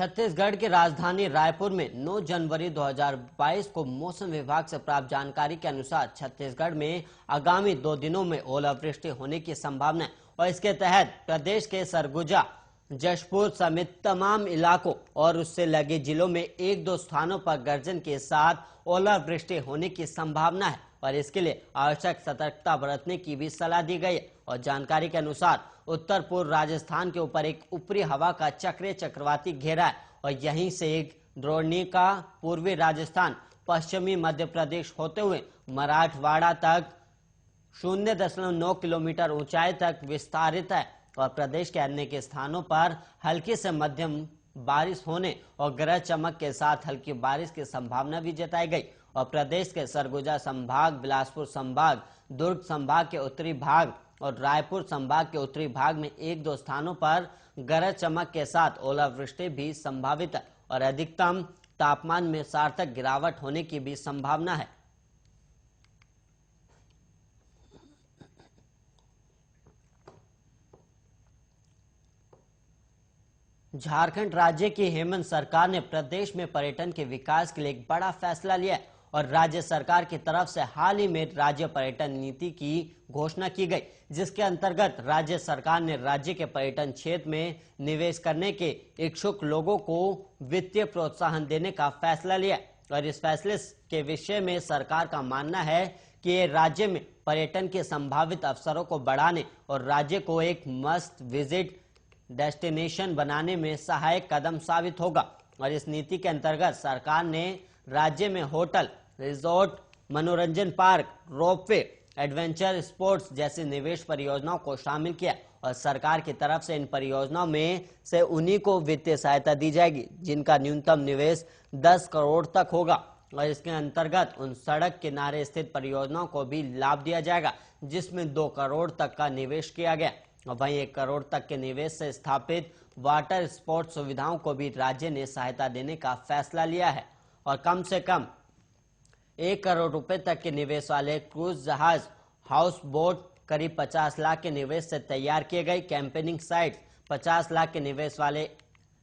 छत्तीसगढ़ की राजधानी रायपुर में 9 जनवरी 2022 को मौसम विभाग से प्राप्त जानकारी के अनुसार छत्तीसगढ़ में आगामी 2 दिनों में ओलावृष्टि होने की संभावना है और इसके तहत प्रदेश के सरगुजा, जशपुर समेत तमाम इलाकों और उससे लगे जिलों में 1-2 स्थानों पर गर्जन के साथ ओलावृष्टि होने की संभावना है और इसके लिए आवश्यक सतर्कता बरतने की भी सलाह दी गई है। और जानकारी के अनुसार उत्तर पूर्व राजस्थान के ऊपर एक ऊपरी हवा का चक्रीय चक्रवाती घेरा है और यहीं से एक द्रोणिका पूर्वी राजस्थान, पश्चिमी मध्य प्रदेश होते हुए मराठवाड़ा तक 0.9 किलोमीटर ऊंचाई तक विस्तारित है और प्रदेश के अन्य के स्थानों पर हल्की से मध्यम बारिश होने और गरज चमक के साथ हल्की बारिश की संभावना भी जताई गई और प्रदेश के सरगुजा संभाग, बिलासपुर संभाग, दुर्ग संभाग के उत्तरी भाग और रायपुर संभाग के उत्तरी भाग में 1-2 स्थानों पर गरज चमक के साथ ओलावृष्टि भी संभावित है और अधिकतम तापमान में सार्थक गिरावट होने की भी संभावना है। झारखंड राज्य की हेमंत सरकार ने प्रदेश में पर्यटन के विकास के लिए एक बड़ा फैसला लिया है और राज्य सरकार की तरफ से हाल ही में राज्य पर्यटन नीति की घोषणा की गई, जिसके अंतर्गत राज्य सरकार ने राज्य के पर्यटन क्षेत्र में निवेश करने के इच्छुक लोगों को वित्तीय प्रोत्साहन देने का फैसला लिया और इस फैसले के विषय में सरकार का मानना है कि ये राज्य में पर्यटन के संभावित अवसरों को बढ़ाने और राज्य को एक मस्ट विजिट डेस्टिनेशन बनाने में सहायक कदम साबित होगा। और इस नीति के अंतर्गत सरकार ने राज्य में होटल, रिजॉर्ट, मनोरंजन पार्क, रोपवे, एडवेंचर स्पोर्ट्स जैसी निवेश परियोजनाओं को शामिल किया और सरकार की तरफ से इन परियोजनाओं में से उन्हीं को वित्तीय सहायता दी जाएगी जिनका न्यूनतम निवेश 10 करोड़ तक होगा और इसके अंतर्गत उन सड़क किनारे स्थित परियोजनाओं को भी लाभ दिया जाएगा जिसमें 2 करोड़ तक का निवेश किया गया और वहीं 1 करोड़ तक के निवेश से स्थापित वाटर स्पोर्ट्स सुविधाओं को भी राज्य ने सहायता देने का फैसला लिया है और कम से कम 1 करोड़ रुपए तक के निवेश वाले क्रूज जहाज, हाउस बोट, करीब 50 लाख के निवेश से तैयार किए गए कैंपेनिंग साइट, 50 लाख के निवेश वाले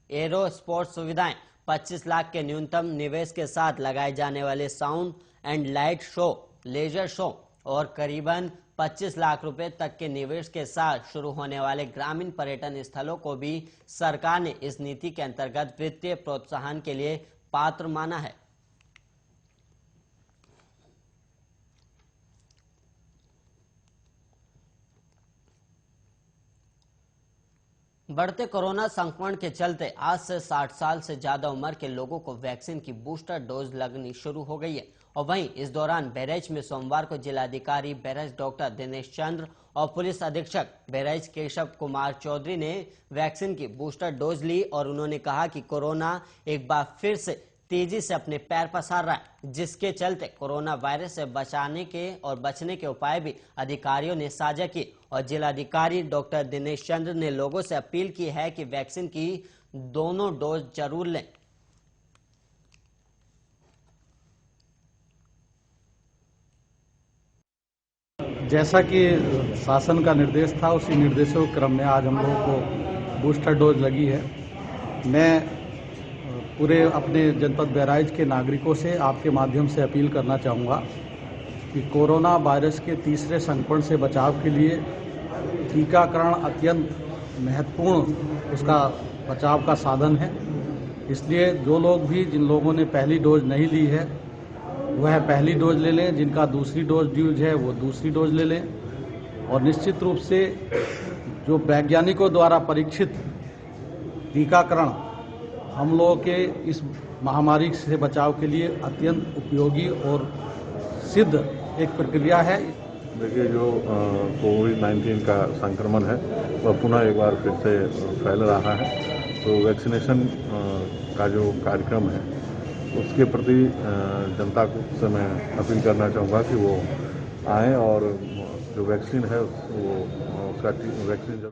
एरो स्पोर्ट्स सुविधाएं, 25 लाख के न्यूनतम निवेश के साथ लगाए जाने वाले sound and light show, laser show और करीबन 25 लाख रुपए तक के निवेश के साथ शुरू होने वाले ग्रामीण पर्यटन स्थलों को भी सरकार ने इस नीति के अंतर्गत वित्तीय प्रोत्साहन के लिए पात्र माना है। बढ़ते कोरोना संक्रमण के चलते आज से 60 साल से ज्यादा उम्र के लोगों को वैक्सीन की बूस्टर डोज लगनी शुरू हो गई है और वहीं इस दौरान बहराइच में सोमवार को जिलाधिकारी बहराइच डॉक्टर दिनेश चंद्र और पुलिस अधीक्षक बहराइच केशव कुमार चौधरी ने वैक्सीन की बूस्टर डोज ली और उन्होंने कहा कि कोरोना एक बार फिर से तेजी से अपने पैर पसार रहा है, जिसके चलते कोरोना वायरस से बचाने के और बचने के उपाय भी अधिकारियों ने साझा किए और जिलाधिकारी डॉक्टर दिनेश चंद्र ने लोगों से अपील की है कि वैक्सीन की दोनों डोज जरूर लें। जैसा कि शासन का निर्देश था उसी निर्देशों के क्रम में आज हम लोगों को बूस्टर डोज लगी है। मैं पूरे अपने जनपद बहराइच के नागरिकों से आपके माध्यम से अपील करना चाहूँगा कि कोरोना वायरस के तीसरे संक्रमण से बचाव के लिए टीकाकरण अत्यंत महत्वपूर्ण उसका बचाव का साधन है। इसलिए जो लोग भी जिन लोगों ने पहली डोज नहीं ली है वह पहली डोज ले लें, जिनका दूसरी डोज है वो दूसरी डोज ले लें और निश्चित रूप से जो वैज्ञानिकों द्वारा परीक्षित टीकाकरण हम लोगों के इस महामारी से बचाव के लिए अत्यंत उपयोगी और सिद्ध एक प्रक्रिया है। देखिए, जो कोविड-19 का संक्रमण है वह पुनः एक बार फिर से फैल रहा है, तो वैक्सीनेशन का जो कार्यक्रम है उसके प्रति जनता से मैं अपील करना चाहूँगा कि वो आएँ और जो वैक्सीन है वो उसका वैक्सीन